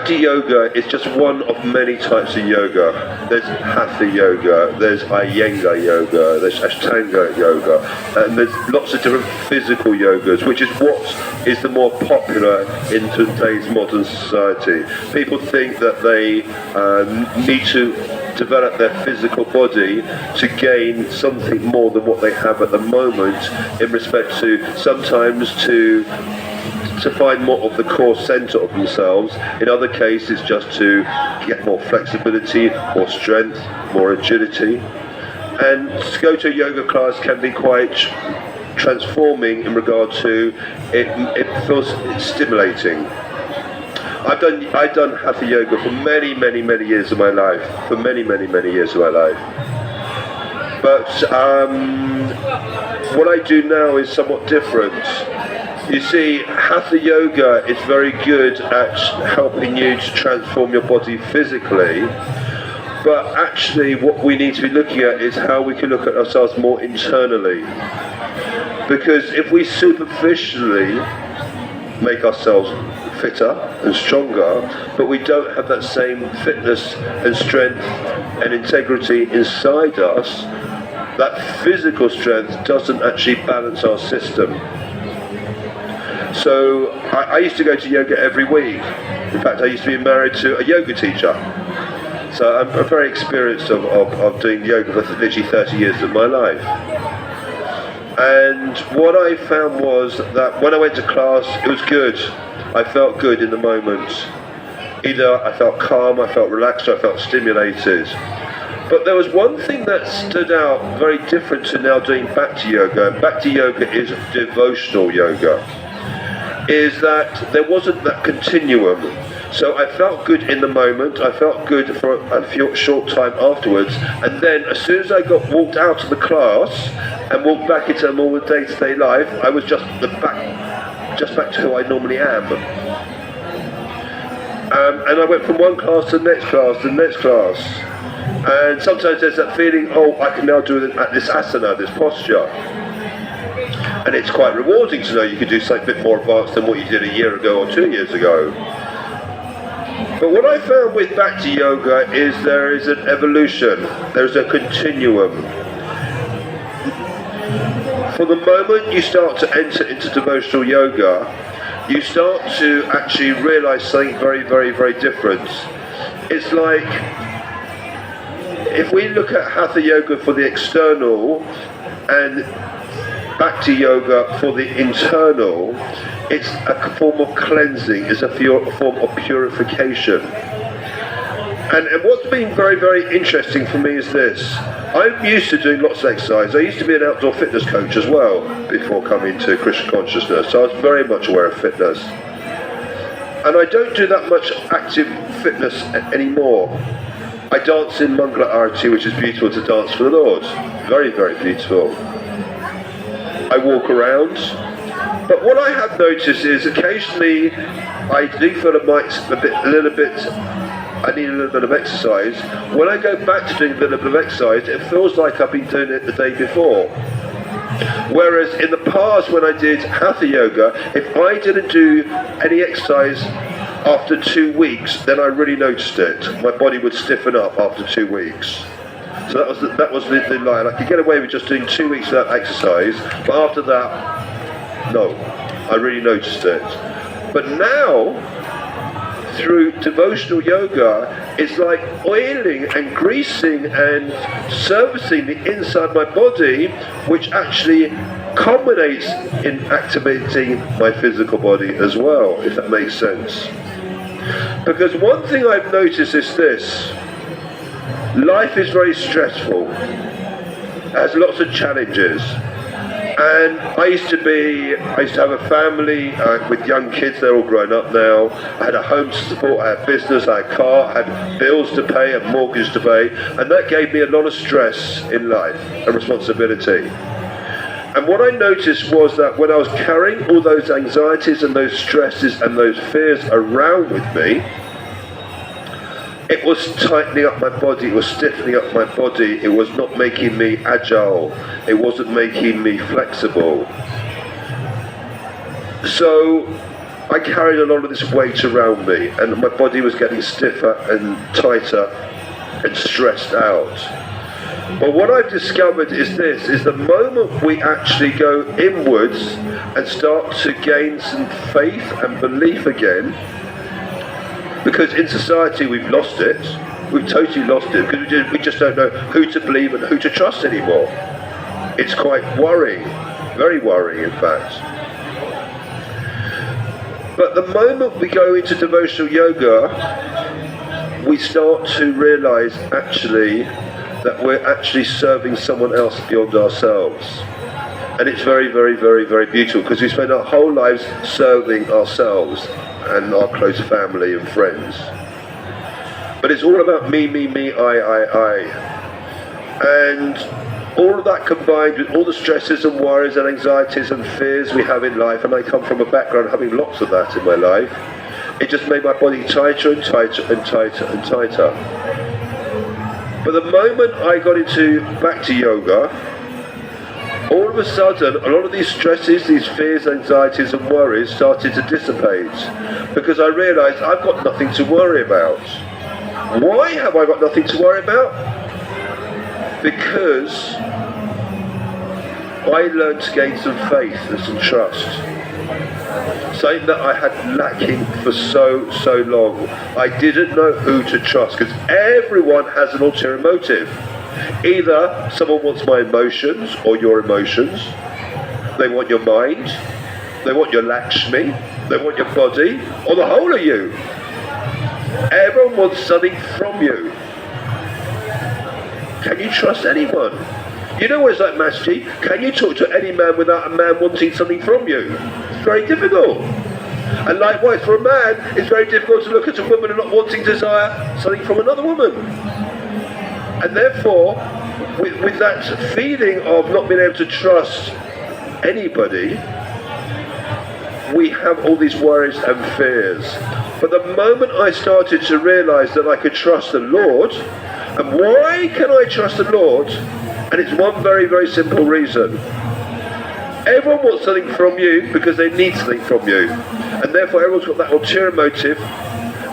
Bhakti Yoga is just one of many types of yoga. There's Hatha Yoga, there's Iyengar Yoga, there's Ashtanga Yoga, and there's lots of different physical yogas, which is what is the more popular in today's modern society. People think that they need to develop their physical body to gain something more than what they have at the moment, in respect to sometimes to find more of the core center of themselves. In other cases, just to get more flexibility, more strength, more agility. And to go to a yoga class can be quite transforming in regard to it feels stimulating. I've done Hatha Yoga for many years of my life. For many years of my life. But what I do now is somewhat different. You see, Hatha Yoga is very good at helping you to transform your body physically, but actually what we need to be looking at is how we can look at ourselves more internally. Because if we superficially make ourselves fitter and stronger, but we don't have that same fitness and strength and integrity inside us, that physical strength doesn't actually balance our system. So I used to go to yoga every week. In fact, I used to be married to a yoga teacher. So I'm very experienced of doing yoga for literally 30 years of my life. And what I found was that when I went to class, it was good. I felt good in the moment. Either I felt calm, I felt relaxed, or I felt stimulated. But there was one thing that stood out very different to now doing Bhakti Yoga. Bhakti Yoga is devotional yoga. Is that there wasn't that continuum. So I felt good in the moment, I felt good for a short time afterwards, and then as soon as I walked out of the class and walked back into more day-to-day life, I was just back to who I normally am. And I went from one class to the next class to the next class. And sometimes there's that feeling, oh, I can now do this asana, this posture. And it's quite rewarding to know you can do something a bit more advanced than what you did a year ago or 2 years ago. But what I found with Bhakti Yoga is there is an evolution, there's a continuum. From the moment you start to enter into devotional yoga, you start to actually realize something very different. It's like, if we look at Hatha Yoga for the external and Bhakti Yoga for the internal, it's a form of cleansing, it's a form of purification. And what's been very interesting for me is this. I'm used to doing lots of exercise. I used to be an outdoor fitness coach as well before coming to Krishna consciousness, so I was very much aware of fitness. And I don't do that much active fitness anymore. I dance in Mangala Arati, which is beautiful to dance for the Lord. Very beautiful. I walk around, but what I have noticed is occasionally I do feel I need a little bit of exercise. When I go back to doing a little bit of exercise, it feels like I've been doing it the day before. Whereas in the past when I did Hatha Yoga, if I didn't do any exercise after 2 weeks, then I really noticed it. My body would stiffen up after 2 weeks. So that was the line. I could get away with just doing 2 weeks without exercise, but after that, no, I really noticed it. But now, through devotional yoga, it's like oiling and greasing and servicing the inside of my body, which actually culminates in activating my physical body as well, if that makes sense. Because one thing I've noticed is this. Life is very stressful. It has lots of challenges. And I used to have a family with young kids, they're all grown up now. I had a home to support, I had business, I had a car, I had bills to pay, I had mortgage to pay, and that gave me a lot of stress in life and responsibility. And what I noticed was that when I was carrying all those anxieties and those stresses and those fears around with me, it was tightening up my body, it was stiffening up my body, it was not making me agile, it wasn't making me flexible. So I carried a lot of this weight around me, and my body was getting stiffer and tighter and stressed out. But what I've discovered is this, is the moment we actually go inwards and start to gain some faith and belief again, because in society we've lost it, we've totally lost it, because we just don't know who to believe and who to trust anymore. It's quite worrying, very worrying in fact. But the moment we go into devotional yoga, we start to realize actually that we're actually serving someone else beyond ourselves. And it's very, very, very, very beautiful, because we spend our whole lives serving ourselves and our close family and friends. But it's all about me, I. And all of that combined with all the stresses and worries and anxieties and fears we have in life, and I come from a background having lots of that in my life, it just made my body tighter and tighter and tighter and tighter. But the moment I got into Bhakti Yoga, all of a sudden, a lot of these stresses, these fears, anxieties and worries started to dissipate, because I realised I've got nothing to worry about. Why have I got nothing to worry about? Because I learned to gain some faith and some trust. Something that I had lacking for so long. I didn't know who to trust, because everyone has an ulterior motive. Either someone wants my emotions or your emotions, they want your mind, they want your Lakshmi, they want your body, or the whole of you. Everyone wants something from you. Can you trust anyone? You know what it's like, Master? Can you talk to any man without a man wanting something from you? It's very difficult. And likewise, for a man, it's very difficult to look at a woman and not wanting to desire something from another woman. And therefore, with that feeling of not being able to trust anybody, we have all these worries and fears. But the moment I started to realise that I could trust the Lord, and why can I trust the Lord? And it's one very, very simple reason. Everyone wants something from you because they need something from you. And therefore everyone's got that ulterior motive,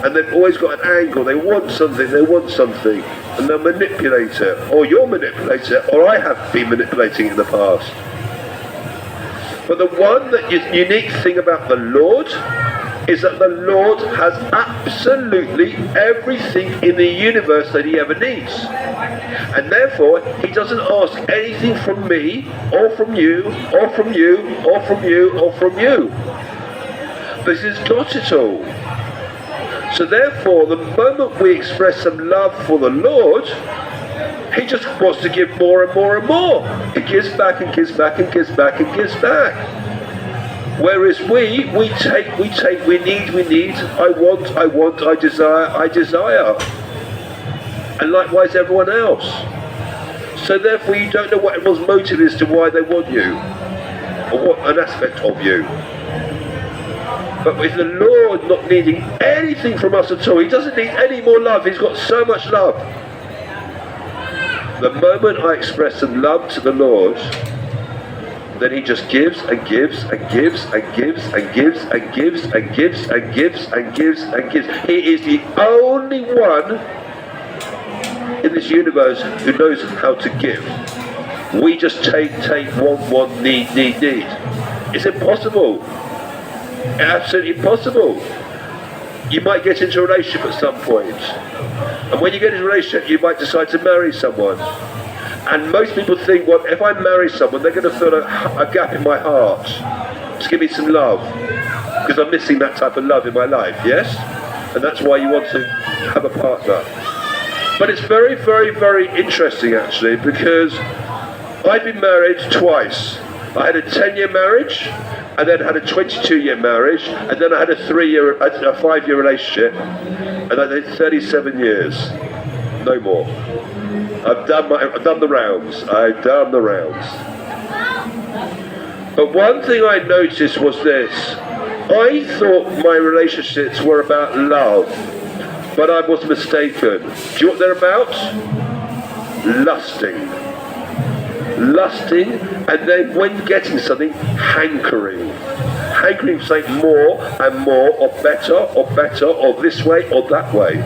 and they've always got an angle. They want something, and they'll manipulate it. Or you'll manipulate it, or I have been manipulating it in the past. But the unique thing about the Lord is that the Lord has absolutely everything in the universe that he ever needs. And therefore, he doesn't ask anything from me, or from you, or from you, or from you, or from you. But he's got it all. So therefore, the moment we express some love for the Lord, he just wants to give more and more and more. He gives back and gives back and gives back and gives back. Whereas we take, we need, I want, I desire. And likewise everyone else. So therefore you don't know what everyone's motive is to why they want you, or what an aspect of you. But with the Lord not needing anything from us at all, he doesn't need any more love, he's got so much love. The moment I express some love to the Lord, then he just gives and gives and gives and gives and gives and gives and gives and gives and gives and gives. He is the only one in this universe who knows how to give. We just take, want, need. It's impossible. Absolutely impossible. You might get into a relationship at some point, and when you get into a relationship you might decide to marry someone. And most people think, well, if I marry someone, they're going to fill a gap in my heart. Just give me some love, because I'm missing that type of love in my life, yes? And that's why you want to have a partner. But it's very, very, very interesting, actually, because I've been married twice. I had a 10-year marriage, and then had a 22-year marriage, and then I had a 5-year relationship, and I did 37 years. No more. I've done the rounds. But one thing I noticed was this. I thought my relationships were about love, but I was mistaken. Do you know what they're about? Lusting, and then when getting something, hankering. hankering for something more and more, or better, or this way, or that way.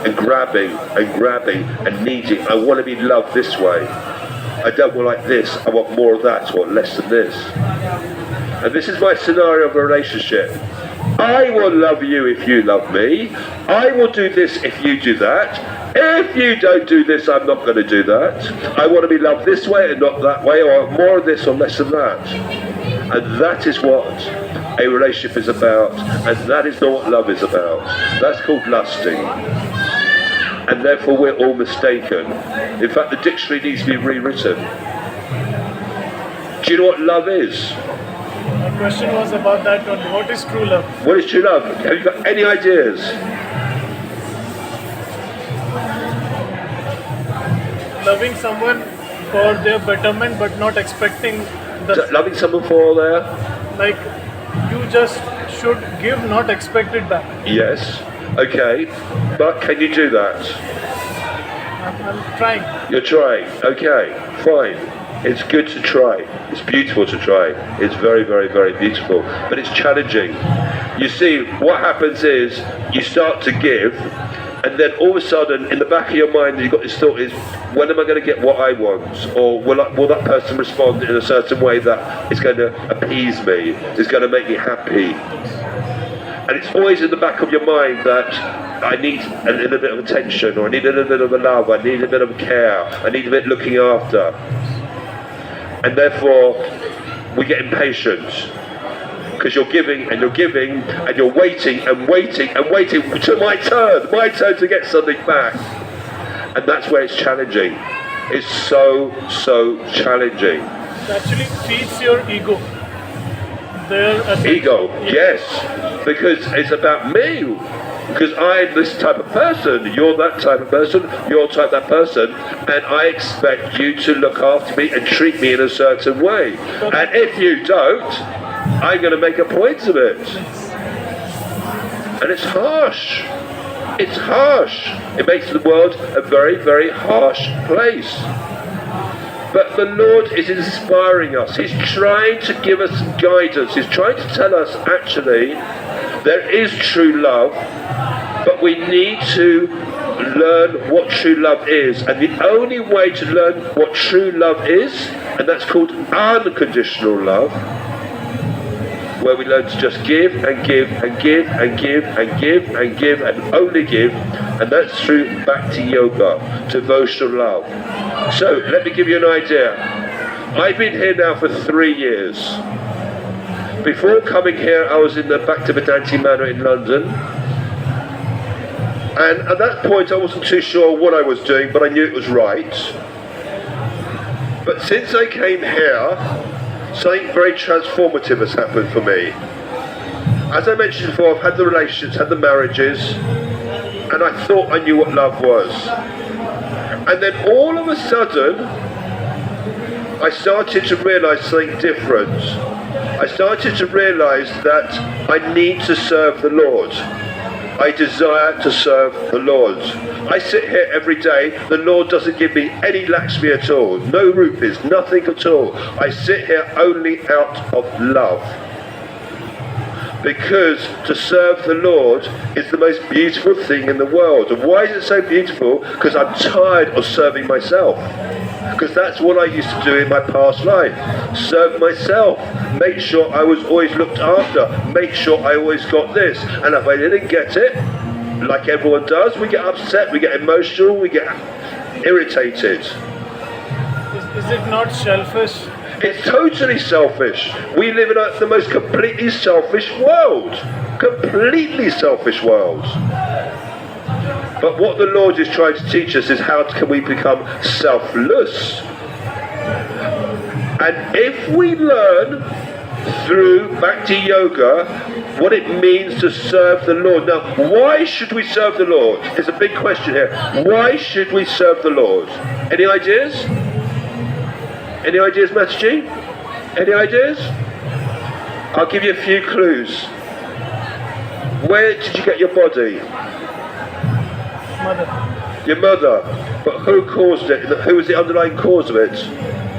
And grabbing, and needing. I want to be loved this way. I don't want like this, I want more of that, or less than this. And this is my scenario of a relationship. I will love you if you love me. I will do this if you do that. If you don't do this, I'm not going to do that. I want to be loved this way and not that way, or more of this or less of that. And that is what a relationship is about, and that is not what love is about. That's called lusting. And therefore we're all mistaken. In fact, the dictionary needs to be rewritten. Do you know what love is? My question was about that one. What is true love? What is true love? Have you got any ideas? Loving someone for their betterment but not expecting the... Loving someone for their... Like, you just should give, not expect it back. Yes. Okay. But can you do that? I'm trying. You're trying. Okay. Fine. It's good to try. It's beautiful to try. It's very, very, very beautiful. But it's challenging. You see, what happens is you start to give, and then all of a sudden, in the back of your mind, you've got this thought is, when am I going to get what I want? Or will that person respond in a certain way that is going to appease me, is going to make me happy? And it's always in the back of your mind that I need a little bit of attention, or I need a little bit of a love, I need a bit of care, I need a bit of looking after. And therefore, we get impatient. Because you're giving, and you're waiting, and waiting, and waiting to my turn to get something back. And that's where it's challenging. It's so challenging. It actually feeds your ego. Ego, yes. Because it's about me. Because I'm this type of person, you're that type of person, you're that person, and I expect you to look after me and treat me in a certain way. And if you don't, I'm going to make a point of it. And it's harsh. It's harsh. It makes the world a very, very harsh place. But the Lord is inspiring us. He's trying to give us some guidance. He's trying to tell us, actually, there is true love, but we need to learn what true love is. And the only way to learn what true love is, and that's called unconditional love, where we learn to just give and give and give and give and give and give and only give, and that's through Bhakti Yoga, devotional love. So let me give you an idea. I've been here now for 3 years. Before coming here, I was in the Bhaktivedanta Manor in London, and at that point I wasn't too sure what I was doing, but I knew it was right. But since I came here, something very transformative has happened for me. As I mentioned before, I've had the relationships, had the marriages, and I thought I knew what love was. And then all of a sudden, I started to realise something different. I started to realise that I need to serve the Lord. I desire to serve the Lord. I sit here every day, the Lord doesn't give me any Lakshmi at all, no rupees, nothing at all. I sit here only out of love. Because to serve the Lord is the most beautiful thing in the world. And why is it so beautiful? Because I'm tired of serving myself. Because that's what I used to do in my past life. Serve myself. Make sure I was always looked after. Make sure I always got this. And if I didn't get it, like everyone does, we get upset, we get emotional, we get irritated. Is it not selfish? It's totally selfish. We live in the most completely selfish world. Completely selfish world. But what the Lord is trying to teach us is how can we become selfless. And if we learn through Bhakti Yoga what it means to serve the Lord. Now, why should we serve the Lord? It's a big question here. Why should we serve the Lord? Any ideas? Any ideas, Mataji? Any ideas? I'll give you a few clues. Where did you get your body? Mother. Your mother. But who caused it? Who was the underlying cause of it?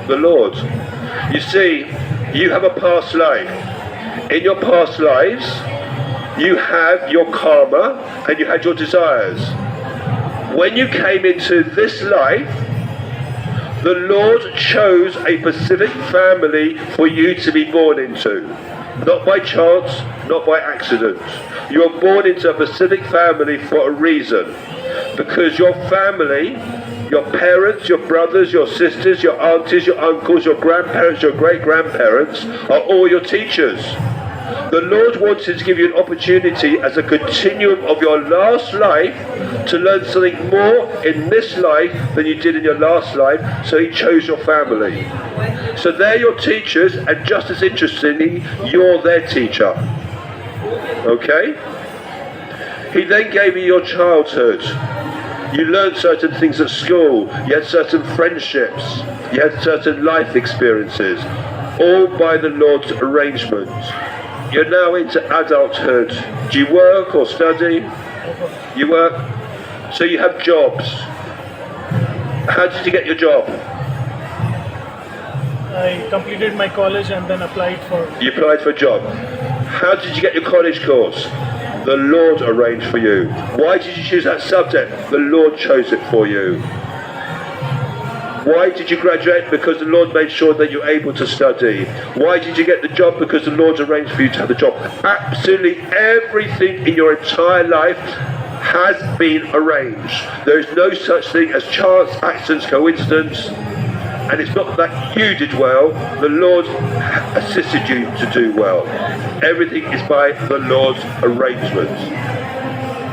The Lord. You see, you have a past life. In your past lives, you have your karma and you had your desires. When you came into this life, the Lord chose a specific family for you to be born into. Not by chance, not by accident. You are born into a specific family for a reason. Because your family, your parents, your brothers, your sisters, your aunties, your uncles, your grandparents, your great-grandparents are all your teachers. The Lord wanted to give you an opportunity as a continuum of your last life to learn something more in this life than you did in your last life, so He chose your family. So they're your teachers, and just as interestingly, you're their teacher. Okay? He then gave you your childhood. You learned certain things at school, you had certain friendships, you had certain life experiences, all by the Lord's arrangement. You're now into adulthood. Do you work or study? You work? So you have jobs. How did you get your job? I completed my college and then applied for... You applied for a job. How did you get your college course? The Lord arranged for you. Why did you choose that subject? The Lord chose it for you. Why did you graduate? Because the Lord made sure that you're able to study. Why did you get the job? Because the Lord arranged for you to have the job. Absolutely everything in your entire life has been arranged. There is no such thing as chance, accidents, coincidence. And it's not that you did well, the Lord assisted you to do well. Everything is by the Lord's arrangement.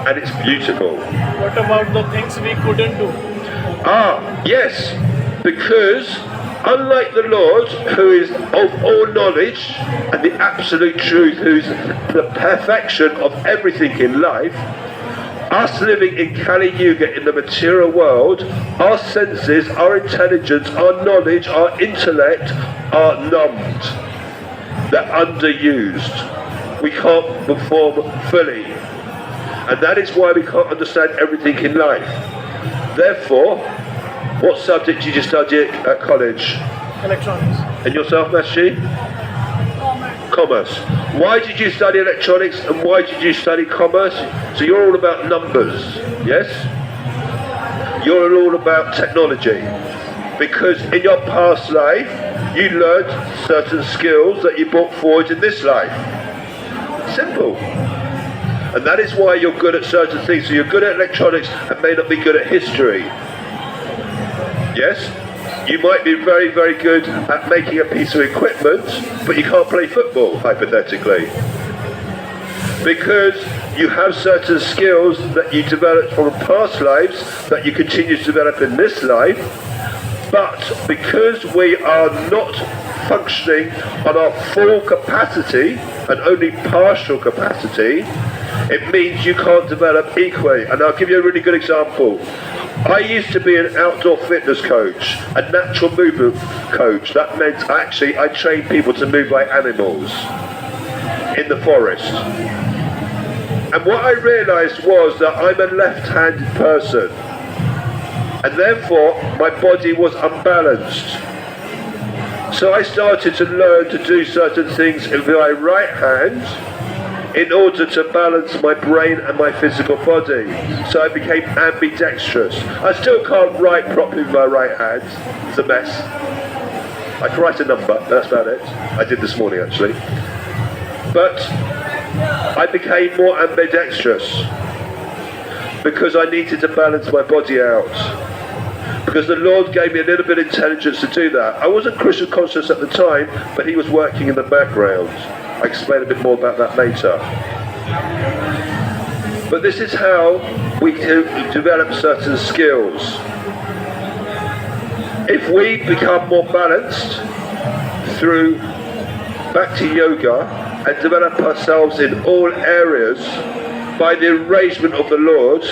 And it's beautiful. What about the things we couldn't do? Yes. Because unlike the Lord, who is of all knowledge and the absolute truth, who's the perfection of everything in life, us living in Kali Yuga in the material world, our senses, our intelligence, our knowledge, our intellect are numbed. They're underused. We can't perform fully. And that is why we can't understand everything in life. Therefore, what subject did you study at college? Electronics. And yourself, Mashi? Commerce. Why did you study electronics and why did you study commerce? So you're all about numbers, yes? You're all about technology. Because in your past life, you learned certain skills that you brought forward in this life. Simple. And that is why you're good at certain things. So you're good at electronics and may not be good at history. Yes? You might be very, very good at making a piece of equipment, but you can't play football, hypothetically. Because you have certain skills that you developed from past lives that you continue to develop in this life, but because we are not functioning on our full capacity and only partial capacity, it means you can't develop equally. And I'll give you a really good example. I used to be an outdoor fitness coach, a natural movement coach. That meant actually I trained people to move like animals in the forest. And what I realised was that I'm a left-handed person, and therefore my body was unbalanced. So I started to learn to do certain things with my right hand in order to balance my brain and my physical body. So I became ambidextrous. I still can't write properly with my right hand. It's a mess. I can write a number, but that's about it. I did this morning actually. But I became more ambidextrous because I needed to balance my body out. Because the Lord gave me a little bit of intelligence to do that. I wasn't Krishna conscious at the time, but He was working in the background. I'll explain a bit more about that later. But this is how we develop certain skills. If we become more balanced through Bhakti Yoga and develop ourselves in all areas by the arrangement of the Lord,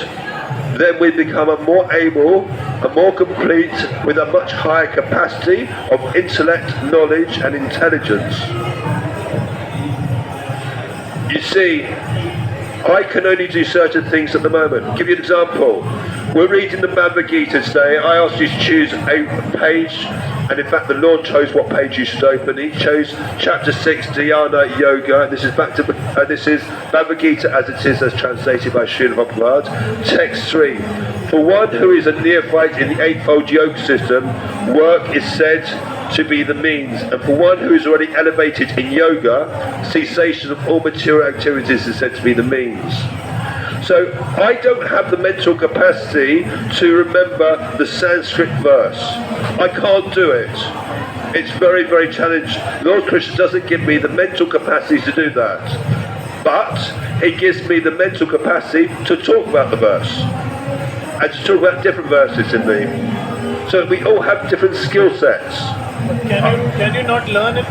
then we become a more able, a more complete, with a much higher capacity of intellect, knowledge and intelligence. You see, I can only do certain things at the moment. I'll give you an example. We're reading the Bhagavad Gita today. I asked you to choose a page And in fact, the Lord chose what page you should open. He chose chapter 6, Dhyana Yoga. This is Bhagavad Gita as it is, as translated by Srila Prabhupada. Text 3. For one who is a neophyte in the Eightfold Yoga system, work is said to be the means. And for one who is already elevated in yoga, cessation of all material activities is said to be the means. So I don't have the mental capacity to remember the Sanskrit verse. I can't do it. It's very, very challenging. Lord Krishna doesn't give me the mental capacity to do that. But He gives me the mental capacity to talk about the verse. And to talk about different verses in the... So we all have different skill sets. Can you not learn it?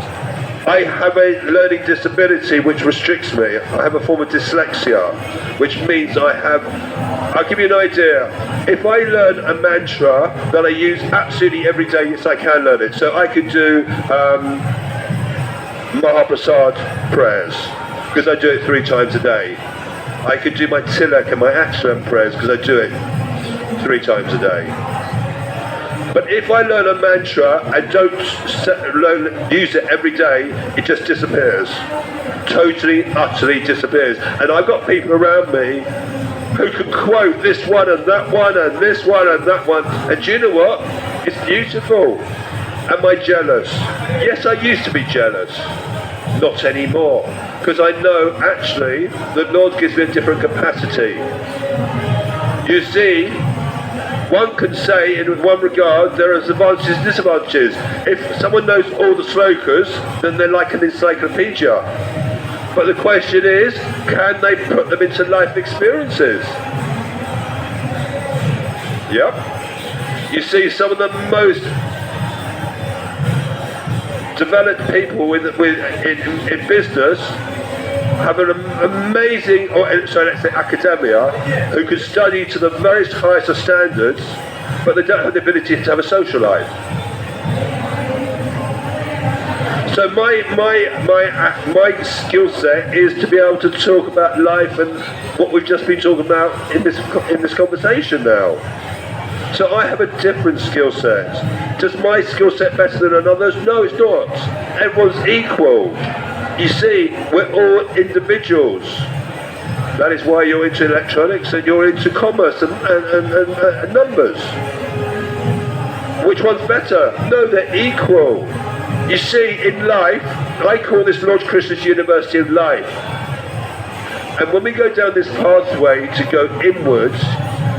I have a learning disability which restricts me. I have a form of dyslexia, which means I'll give you an idea. If I learn a mantra that I use absolutely every day, yes, I can learn it. So I could do Mahaprasad prayers, because I do it 3 times a day. I could do my Tilak and my Ashram prayers, because I do it 3 times a day. But if I learn a mantra and don't use it every day, it just disappears. Totally, utterly disappears. And I've got people around me who can quote this one and that one and this one and that one. And do you know what? It's beautiful. Am I jealous? Yes, I used to be jealous. Not anymore. Because I know actually the Lord gives me a different capacity. You see, one can say in one regard there are advantages and disadvantages. If someone knows all the slokas, then they're like an encyclopedia. But the question is, can they put them into life experiences? Yep. You see, some of the most developed people in business have an amazing, let's say academia, who can study to the very highest of standards, but they don't have the ability to have a social life. So my skill set is to be able to talk about life and what we've just been talking about in this conversation now. So I have a different skill set. Does my skill set better than another's? No, it's not. Everyone's equal. You see, we're all individuals. That is why you're into electronics and you're into commerce and numbers. Which one's better? No, they're equal. You see, in life, I call this Lord Krishna's University of Life. And when we go down this pathway to go inwards,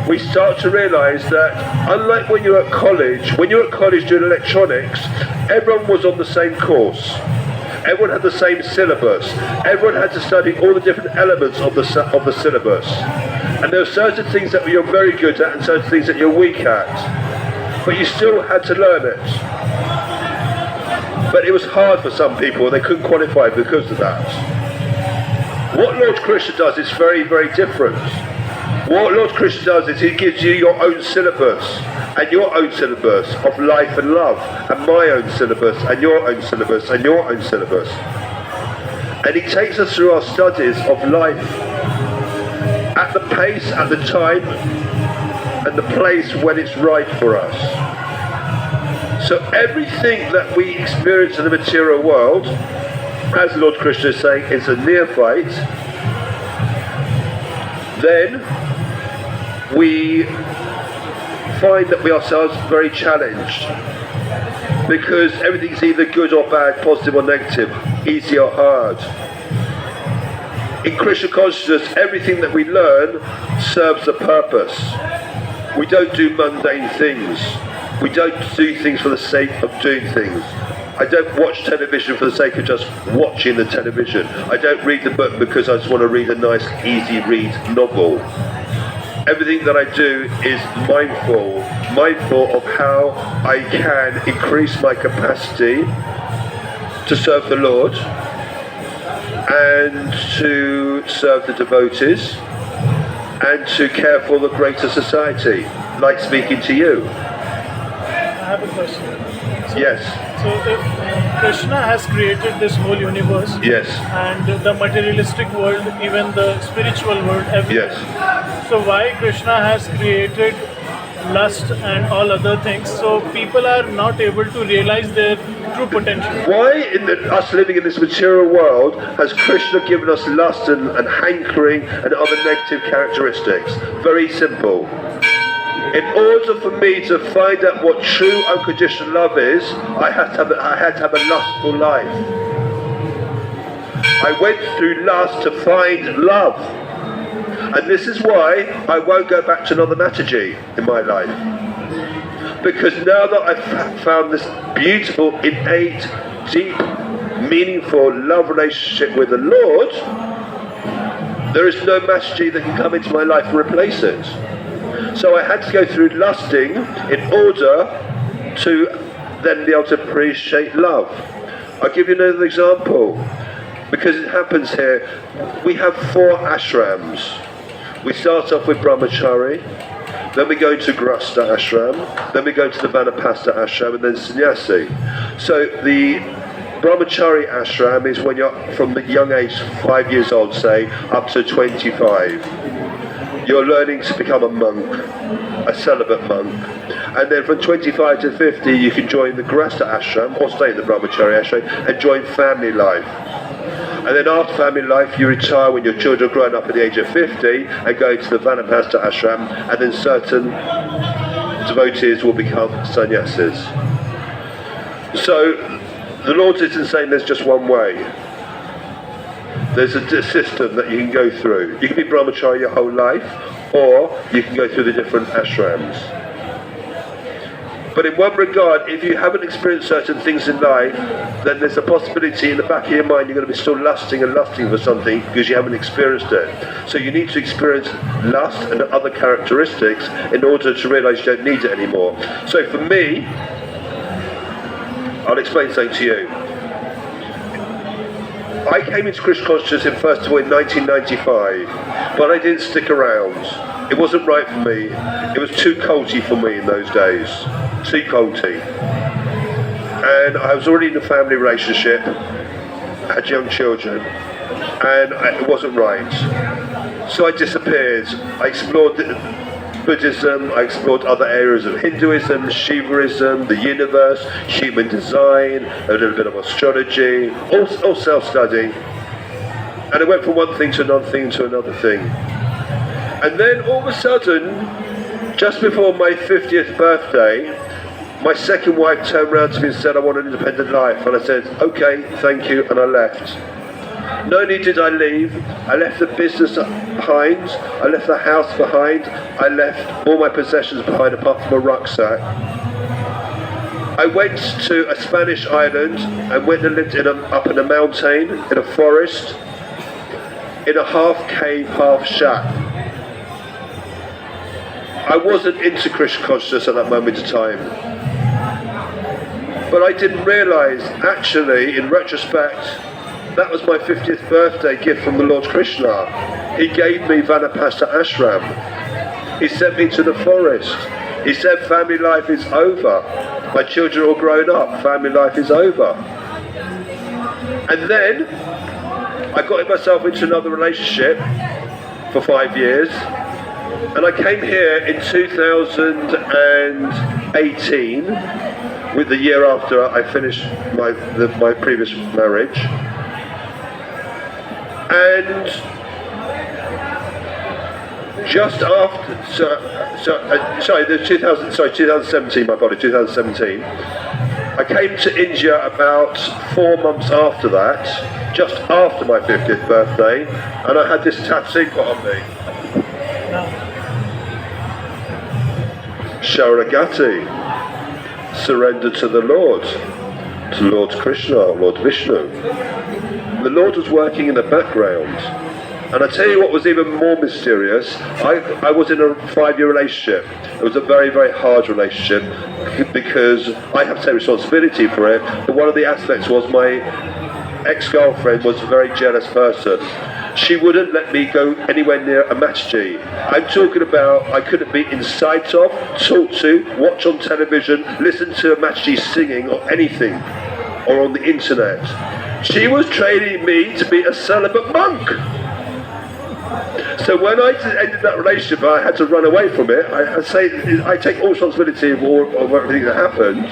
we start to realise that unlike when you're at college doing electronics, everyone was on the same course. Everyone had the same syllabus. Everyone had to study all the different elements of the syllabus. And there are certain things that you're very good at and certain things that you're weak at. But you still had to learn it. But it was hard for some people. They couldn't qualify because of that. What Lord Krishna does is very, very different. What Lord Krishna does is He gives you your own syllabus, and your own syllabus of life and love, and my own syllabus, and your own syllabus, and your own syllabus. And He takes us through our studies of life at the pace, at the time, and the place when it's right for us. So everything that we experience in the material world, as Lord Krishna is saying, is a neophyte, then we find that we ourselves are very challenged, because everything's either good or bad, positive or negative, easy or hard. In Krishna consciousness, everything that we learn serves a purpose. We don't do mundane things. We don't do things for the sake of doing things. I don't watch television for the sake of just watching the television. I don't read the book because I just want to read a nice, easy read novel. Everything that I do is mindful of how I can increase my capacity to serve the Lord and to serve the devotees and to care for the greater society, like speaking to you. I have a question. Yes. So if Krishna has created this whole universe, yes, and the materialistic world, even the spiritual world, everything. Yes. So why Krishna has created lust and all other things. So people are not able to realize their true potential. Why in us living in this material world has Krishna given us lust and hankering and other negative characteristics? Very simple. In order for me to find out what true unconditional love is, I had to have a lustful life. I went through lust to find love. And this is why I won't go back to another Mataji in my life. Because now that I've found this beautiful, innate, deep, meaningful love relationship with the Lord, there is no Mataji that can come into my life and replace it. So I had to go through lusting in order to then be able to appreciate love. I'll give you another example. Because it happens here, we have 4 ashrams. We start off with brahmachari, then we go to grasta ashram, then we go to the vanapasta ashram, and then sannyasi. So the brahmachari ashram is when you're from the young age, 5 years old, say, up to 25. You're learning to become a monk, a celibate monk. And then from 25 to 50, you can join the grasta ashram, or stay in the brahmachari ashram, and join family life. And then after family life, you retire when your children are grown up at the age of 50 and go to the Vanapasta ashram, and then certain devotees will become sannyasis. So the Lord isn't saying there's just one way. There's a system that you can go through. You can be brahmachari your whole life, or you can go through the different ashrams. But in one regard, if you haven't experienced certain things in life, then there's a possibility in the back of your mind you're going to be still lusting for something because you haven't experienced it. So you need to experience lust and other characteristics in order to realise you don't need it anymore. So for me, I'll explain something to you. I came into Krishna consciousness first of all in 1995, but I didn't stick around. It wasn't right for me. It was too culty for me in those days. Too culty. And I was already in a family relationship, had young children, and it wasn't right. So I disappeared. I explored Buddhism, I explored other areas of Hinduism, Shivaism, the universe, human design, a little bit of astrology, all self-study. And I went from one thing to another thing to another thing. And then all of a sudden, just before my 50th birthday, my second wife turned around to me and said, I want an independent life. And I said, okay, thank you, and I left. Not only did I leave, I left the business behind, I left the house behind, I left all my possessions behind apart from a rucksack. I went to a Spanish island and went and lived up in a mountain, in a forest, in a half cave, half shack. I wasn't into Krishna consciousness at that moment of time. But I didn't realise, actually, in retrospect, that was my 50th birthday gift from the Lord Krishna. He gave me Vanapasta ashram. He sent me to the forest. He said family life is over. My children are all grown up. Family life is over. And then I got myself into another relationship for 5 years. And I came here in 2018, with the year after I finished my previous marriage. And just after, 2017, 2017, I came to India about 4 months after that, just after my 50th birthday, and I had this tattoo put on me. Sharanagati, surrender to the Lord, to Lord Krishna, Lord Vishnu. The Lord was working in the background. And I tell you what was even more mysterious, I was in a 5-year relationship. It was a very, very hard relationship because I have to take responsibility for it. But one of the aspects was my ex-girlfriend was a very jealous person. She wouldn't let me go anywhere near a Mataji. I'm talking about I couldn't be in sight of, talk to, watch on television, listen to a Mataji singing or anything, or on the internet. She was training me to be a celibate monk. So when I ended that relationship, I had to run away from it. I take all responsibility of everything that happened.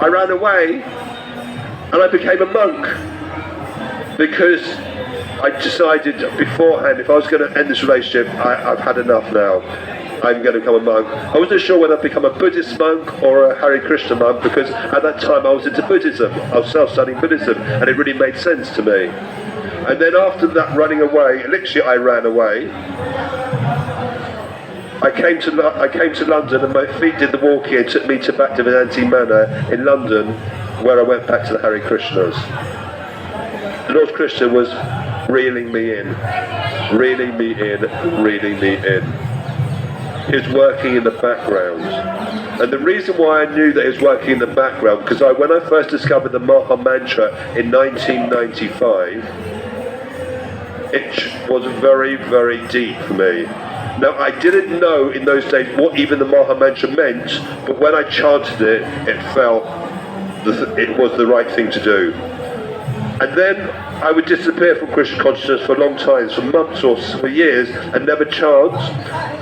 I ran away and I became a monk because I decided beforehand if I was going to end this relationship, I've had enough now. I'm going to become a monk. I wasn't sure whether I'd become a Buddhist monk or a Hare Krishna monk because at that time I was into Buddhism. I was self-studying Buddhism and it really made sense to me. And then after that running away, literally I ran away. I came to London and my feet did the walking and took me back to Vedanta Manor in London where I went back to the Hare Krishnas. Lord Krishna was reeling me in. He was working in the background. And the reason why I knew that he was working in the background, because when I first discovered the Maha Mantra in 1995, it was very, very deep for me. Now, I didn't know in those days what even the Maha Mantra meant, but when I chanted it, it felt it was the right thing to do. And then I would disappear from Krishna consciousness for long times, for months or for years, and never chant.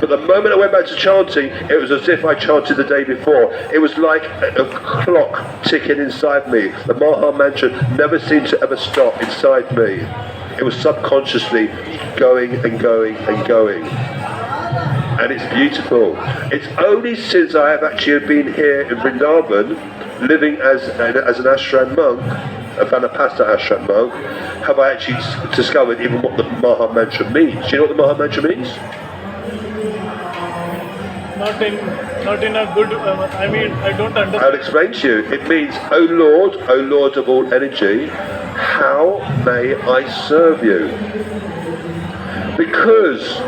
But the moment I went back to chanting, it was as if I chanted the day before. It was like a clock ticking inside me. The Maha Mantra never seemed to ever stop inside me. It was subconsciously going and going and going. And it's beautiful. It's only since I have actually been here in Vrindavan, living as an ashram monk, a Vanapasta ashram monk, have I actually discovered even what the Maha Mantra means. Do you know what the Maha Mantra means? Not in a good. I mean, I don't understand. I'll explain to you. It means, O Lord of all energy, how may I serve you? Because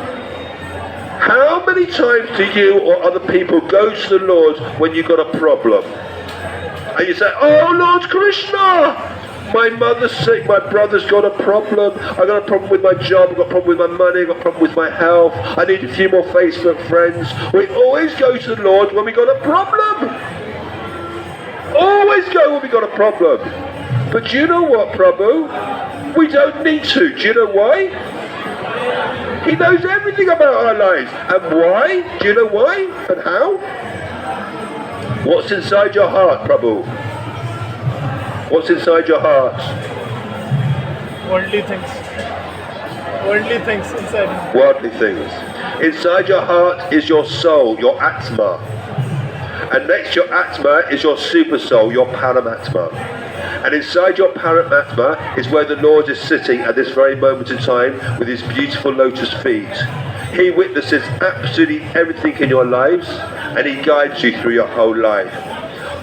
how many times do you or other people go to the Lord when you've got a problem? And you say, oh Lord Krishna, my mother's sick, my brother's got a problem, I've got a problem with my job, I've got a problem with my money, I've got a problem with my health, I need a few more Facebook friends. We always go to the Lord when we got a problem. Always go when we got a problem. But do you know what, Prabhu? We don't need to. Do you know why? He knows everything about our lives. And why? Do you know why? And how? What's inside your heart, Prabhu? What's inside your heart? Worldly things. Worldly things inside. Worldly things. Inside your heart is your soul, your Atma. And next to your Atma is your super soul, your Paramatma. And inside your Paramatma is where the Lord is sitting at this very moment in time with his beautiful lotus feet. He witnesses absolutely everything in your lives and he guides you through your whole life.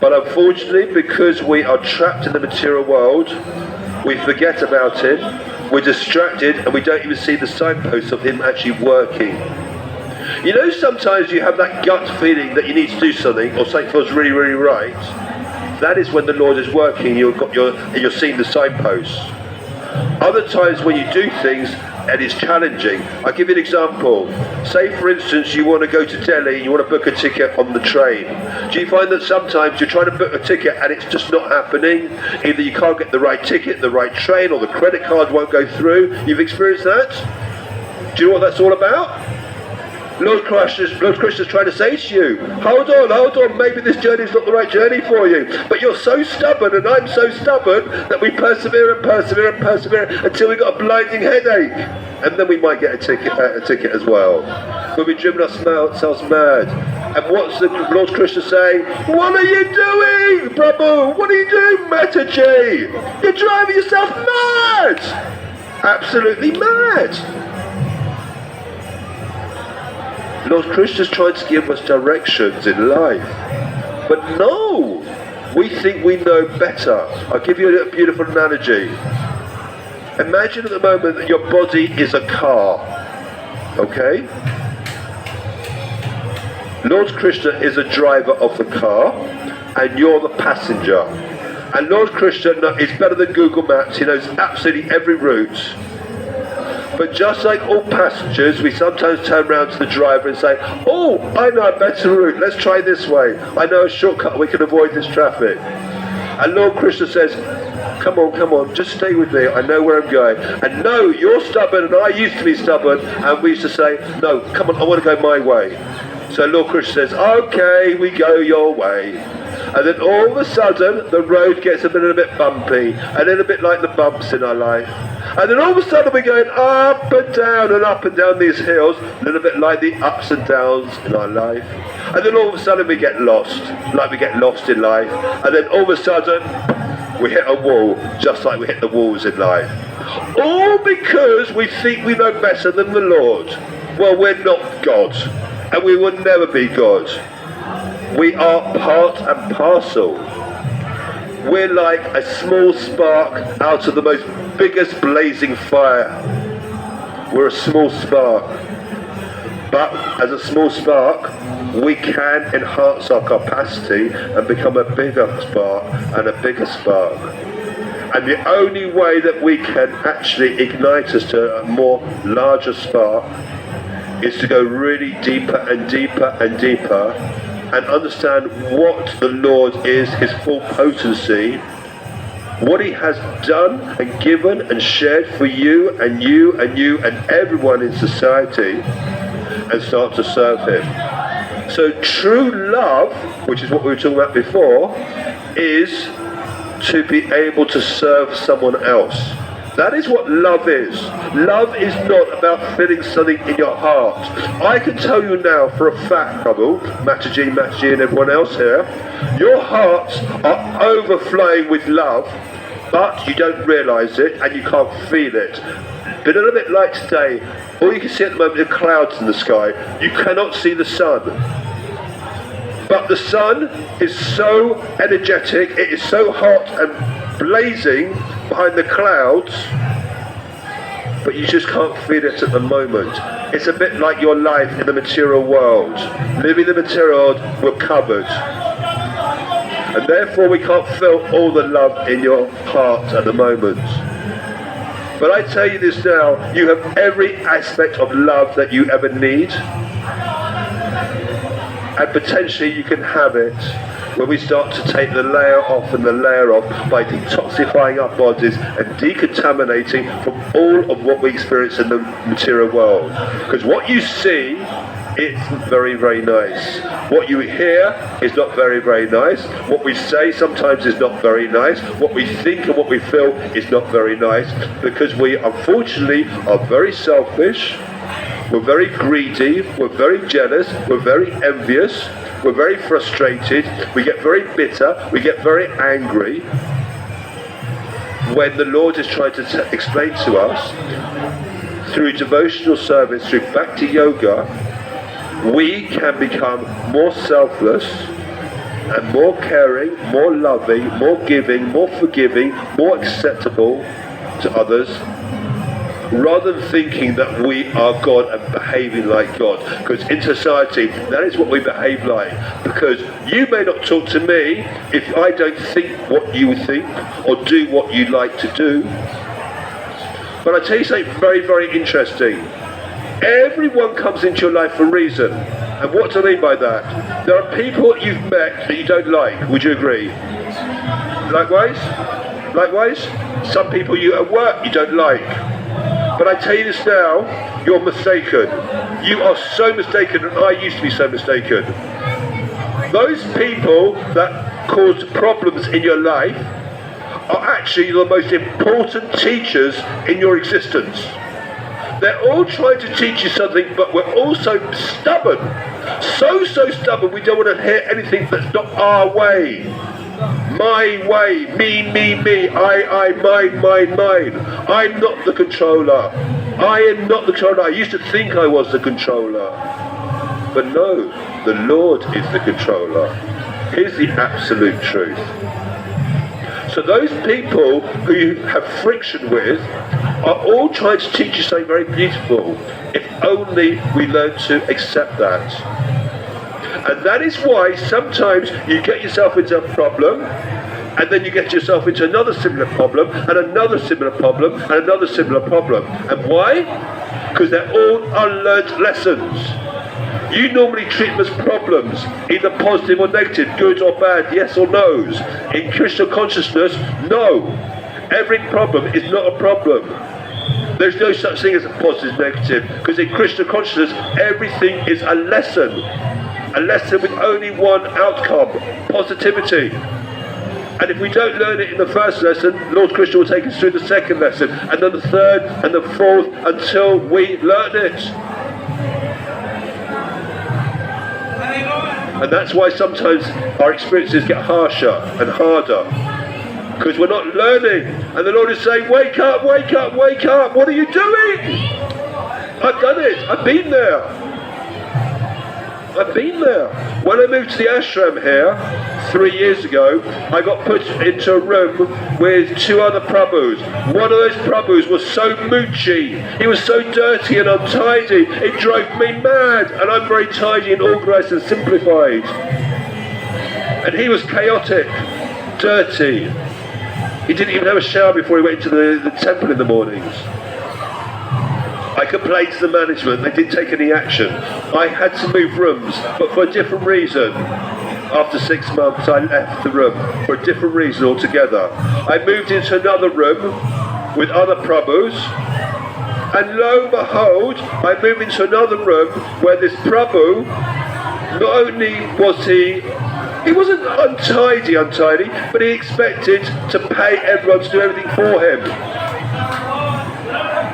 But unfortunately, because we are trapped in the material world, we forget about him, we're distracted and we don't even see the signposts of him actually working. You know, sometimes you have that gut feeling that you need to do something or something feels really, really right. That is when the Lord is working, you're seeing the signposts. Other times when you do things and it's challenging. I'll give you an example. Say for instance you want to go to Delhi and you want to book a ticket on the train. Do you find that sometimes you're trying to book a ticket and it's just not happening? Either you can't get the right ticket, the right train, or the credit card won't go through. You've experienced that? Do you know what that's all about? Lord Krishna's trying to say to you, hold on, maybe this journey is not the right journey for you. But you're so stubborn and I'm so stubborn that we persevere until we got a blinding headache. And then we might get a ticket as well. We'll be driven ourselves mad. And what's the Lord Krishna saying? What are you doing, Prabhu? What are you doing, Mataji? You're driving yourself mad! Absolutely mad! Lord Krishna's trying to give us directions in life. But no! We think we know better. I'll give you a beautiful analogy. Imagine at the moment that your body is a car. Okay? Lord Krishna is a driver of the car and you're the passenger. And Lord Krishna is better than Google Maps. He knows absolutely every route. But just like all passengers, we sometimes turn around to the driver and say, oh, I know a better route, let's try this way. I know a shortcut, we can avoid this traffic. And Lord Krishna says, come on, just stay with me, I know where I'm going. And no, you're stubborn, and I used to be stubborn, and we used to say, no, come on, I want to go my way. So Lord Krishna says, okay, we go your way. And then all of a sudden, the road gets a little bit bumpy, a little bit like the bumps in our life. And then all of a sudden we're going up and down these hills, a little bit like the ups and downs in our life. And then all of a sudden we get lost, like we get lost in life. And then all of a sudden, we hit a wall, just like we hit the walls in life. All because we think we know better than the Lord. Well, we're not God, and we will never be God. We are part and parcel. We're like a small spark out of the most biggest blazing fire. We're a small spark. But as a small spark, we can enhance our capacity and become a bigger spark and a bigger spark. And the only way that we can actually ignite us to a more larger spark is to go really deeper and deeper and deeper and understand what the Lord is, his full potency, what he has done and given and shared for you and you and you and everyone in society, and start to serve him. So true love, which is what we were talking about before, is to be able to serve someone else. That is what love is. Love is not about feeling something in your heart. I can tell you now for a fact, Prabhu, Mataji and everyone else here, your hearts are overflowing with love, but you don't realise it and you can't feel it. But a little bit like today, all you can see at the moment are clouds in the sky. You cannot see the sun. But the sun is so energetic, it is so hot and blazing behind the clouds, but you just can't feel it at the moment. It's a bit like your life in the material world. Living in the material world, we're covered. And therefore we can't feel all the love in your heart at the moment. But I tell you this now, you have every aspect of love that you ever need. And potentially you can have it when we start to take the layer off and the layer off by detoxifying our bodies and decontaminating from all of what we experience in the material world. Because what you see, it's very, very nice. What you hear is not very, very nice. What we say sometimes is not very nice. What we think and what we feel is not very nice, because we unfortunately are very selfish. We're very greedy, we're very jealous, we're very envious, we're very frustrated, we get very bitter, we get very angry. When the Lord is trying to explain to us, through devotional service, through Bhakti Yoga, we can become more selfless and more caring, more loving, more giving, more forgiving, more acceptable to others, rather than thinking that we are God and behaving like God. Because in society, that is what we behave like. Because you may not talk to me if I don't think what you think or do what you like to do. But I tell you something very, very interesting. Everyone comes into your life for a reason. And what do I mean by that? There are people you've met that you don't like. Would you agree? Likewise? Likewise? Some people you at work you don't like. But I tell you this now, you're mistaken. You are so mistaken, and I used to be so mistaken. Those people that cause problems in your life are actually the most important teachers in your existence. They're all trying to teach you something, but we're all so stubborn. So stubborn, we don't want to hear anything that's not our way. My way, me, I, mine. I'm not the controller. I am not the controller. I used to think I was the controller. But no, the Lord is the controller. He's the absolute truth. So those people who you have friction with are all trying to teach you something very beautiful, if only we learn to accept that. And that is why sometimes you get yourself into a problem, and then you get yourself into another similar problem, and another similar problem, and another similar problem. And why? Because they're all unlearned lessons. You normally treat them as problems, either positive or negative, good or bad, yes or no's. In Krishna consciousness, no. every problem is not a problem. There's no such thing as a positive, negative, because in Krishna consciousness, everything is a lesson with only one outcome, positivity. And if we don't learn it in the first lesson, Lord Krishna will take us through the second lesson, and then the third, and the fourth, until we learn it. And that's why sometimes our experiences get harsher and harder, because we're not learning. And the Lord is saying, wake up, wake up, wake up. What are you doing? I've done it. I've been there. I've been there. When I moved to the ashram here 3 years ago, I got put into a room with 2 other Prabhus. One of those Prabhus was so moochy. He was so dirty and untidy. It drove me mad. And I'm very tidy and organised and simplified. And he was chaotic, dirty. He didn't even have a shower before he went into the temple in the mornings. I complained to the management, they didn't take any action. I had to move rooms, but for a different reason. After 6 months I left the room for a different reason altogether. I moved into another room with other Prabhus, and lo and behold, I moved into another room where this Prabhu, not only was he wasn't untidy, but he expected to pay everyone to do everything for him.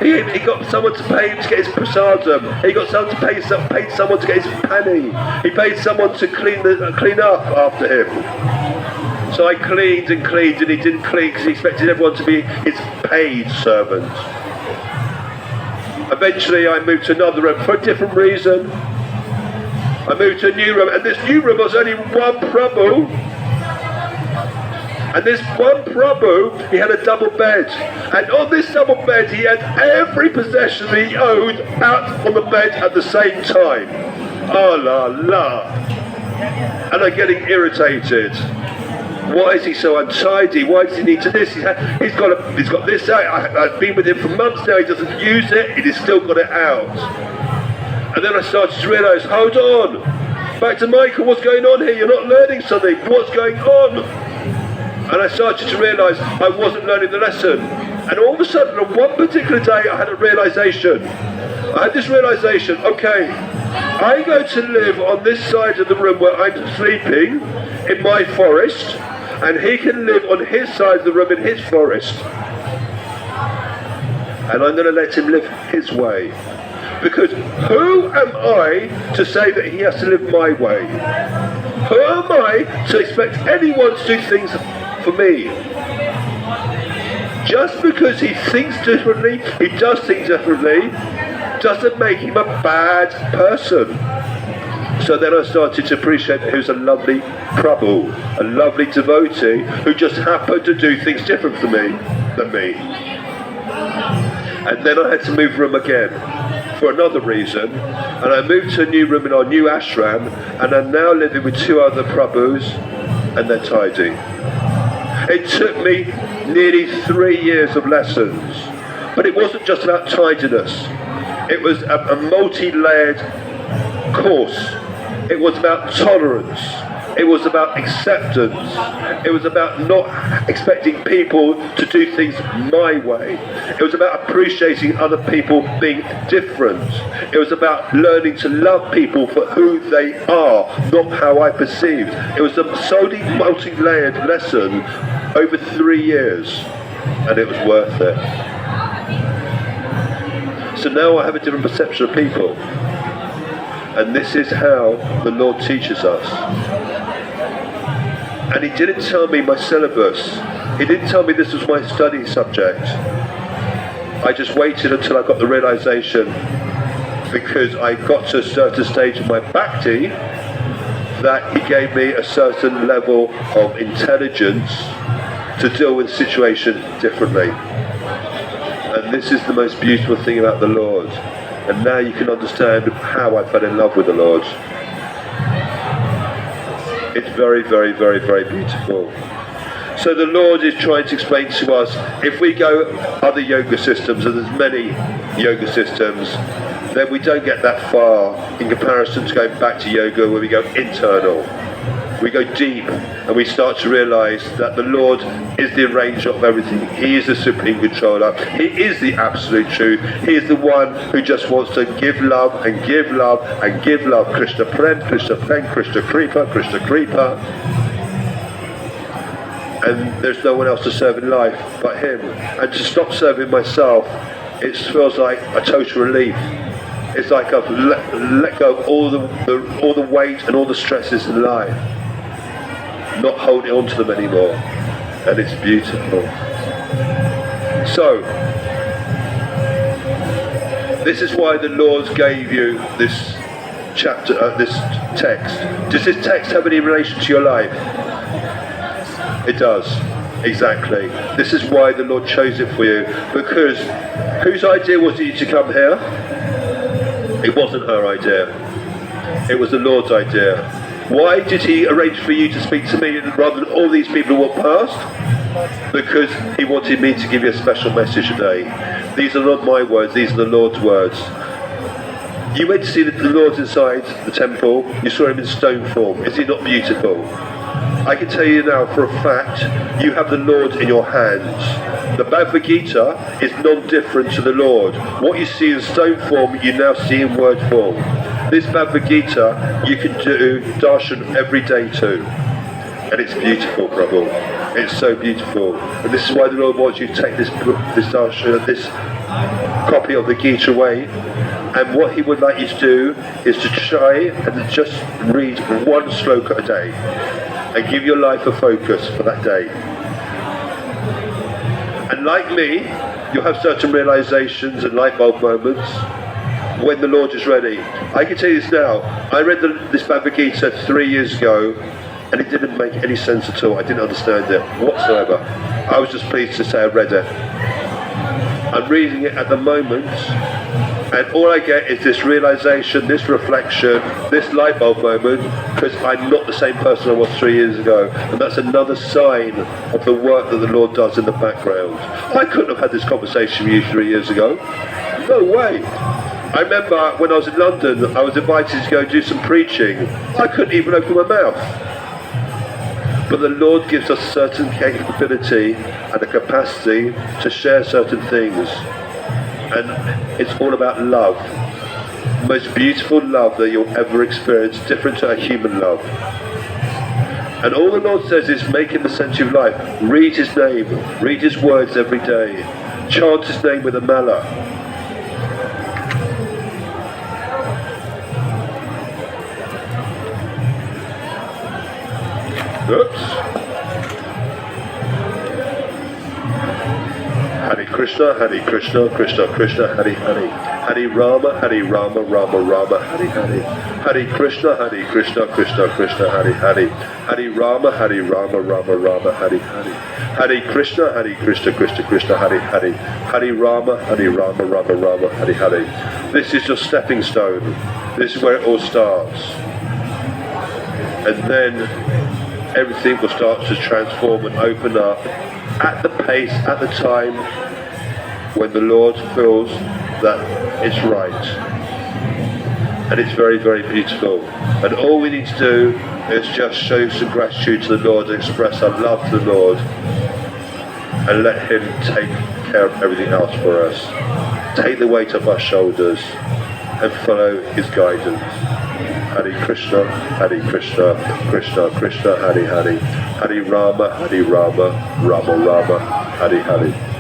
He got someone to pay him to get his prasadam. He got someone to paid someone to get his pani. He paid someone to clean up after him. So I cleaned, and he didn't clean because he expected everyone to be his paid servant. Eventually I moved to another room for a different reason. I moved to a new room, and this new room was only one Prabhu. And this one Prabhu, he had a double bed. And on this double bed, he had every possession that he owned out on the bed at the same time. Oh la la. And I'm getting irritated. Why is he so untidy? Why does he need to this? He's got this out. I've been with him for months now. He doesn't use it. He's still got it out. And then I started to realise, hold on. Back to Michael, what's going on here? You're not learning something. What's going on? And I started to realise I wasn't learning the lesson. And all of a sudden, on one particular day, I had a realisation. I had this realisation, okay, I go to live on this side of the room where I'm sleeping in my forest, and he can live on his side of the room in his forest. And I'm going to let him live his way. Because who am I to say that he has to live my way? Who am I to expect anyone to do things for me? Just because he thinks differently, he does things differently, doesn't make him a bad person. So then I started to appreciate that he was a lovely Prabhu, a lovely devotee who just happened to do things different than me. And then I had to move room again for another reason, and I moved to a new room in our new ashram, and I'm now living with 2 other Prabhus, and they're tidy. It took me nearly 3 years of lessons, but it wasn't just about tidiness. It was a multi-layered course. It was about tolerance. It was about acceptance. It was about not expecting people to do things my way. It was about appreciating other people being different. It was about learning to love people for who they are, not how I perceived. It was a solely multi-layered lesson over 3 years, and it was worth it. So now I have a different perception of people. And this is how the Lord teaches us. And he didn't tell me my syllabus. He didn't tell me this was my study subject. I just waited until I got the realisation, because I got to a certain stage of my Bhakti, that he gave me a certain level of intelligence to deal with the situation differently. And this is the most beautiful thing about the Lord. And now you can understand how I fell in love with the Lord. It's very, very, very, very beautiful. So the Lord is trying to explain to us, if we go other yoga systems, and there's many yoga systems, then we don't get that far in comparison to going back to yoga where we go internal. we go deep, and we start to realize that the Lord is the arranger of everything. He is the supreme controller. He is the absolute truth. He is the one who just wants to give love and give love and give love. Krishna Prem, Krishna Prem, Krishna Kripa, Krishna Kripa. And there's no one else to serve in life but him. And to stop serving myself, it feels like a total relief. It's like I've let go of all the weight and all the stresses in life, not holding on to them anymore, and it's beautiful. So this is why the Lord gave you this chapter, this text. Does this text have any relation to your life? It does, exactly. This is why the Lord chose it for you, because whose idea was it to come here? It wasn't her idea. It was the Lord's idea. Why did he arrange for you to speak to me rather than all these people who walk past? Because he wanted me to give you a special message today. These are not my words, these are the Lord's words. You went to see the Lord inside the temple, you saw him in stone form. Is he not beautiful? I can tell you now for a fact, you have the Lord in your hands. The Bhagavad Gita is non-different to the Lord. What you see in stone form, you now see in word form. This Bhagavad Gita, you can do darshan every day too. And it's beautiful, Prabhu. It's so beautiful. And this is why the Lord wants you to take this darshan, this copy of the Gita away. And what he would like you to do is to try and just read one sloka a day. And give your life a focus for that day. And like me, you'll have certain realizations and light bulb moments when the Lord is ready. I can tell you this now. I read this Bhagavad Gita 3 years ago, and it didn't make any sense at all. I didn't understand it whatsoever. I was just pleased to say I read it. I'm reading it at the moment, and all I get is this realization, this reflection, this light bulb moment, because I'm not the same person I was 3 years ago. And that's another sign of the work that the Lord does in the background. I couldn't have had this conversation with you 3 years ago. No way. I remember when I was in London, I was invited to go do some preaching. I couldn't even open my mouth. But the Lord gives us certain capability and a capacity to share certain things. And it's all about love. The most beautiful love that you'll ever experience, different to a human love. And all the Lord says is make him the centre of life. Read his name, read his words every day. Chant his name with a mala. Oops. Hare Krishna, Hare Krishna, Krishna Krishna, Hare Hare. Hare Rama, Rama Rama, Hare Hare. Hare Krishna, Krishna Krishna, Hare Hare. Hare Rama, Rama Rama, Hare Hare. Hare Krishna, Krishna Krishna, Hare Hare. Hare Rama, Rama Rama, Hare Hare. This is your stepping stone. This is where it all starts. And then everything will start to transform and open up at the pace, at the time when the Lord feels that it's right. And it's very, very beautiful. And all we need to do is just show some gratitude to the Lord and express our love to the Lord and let him take care of everything else for us. Take the weight off our shoulders and follow his guidance. Hare Krishna, Krishna Krishna, Hare Hare. Hare Rama, Rama Rama, Hare Hare.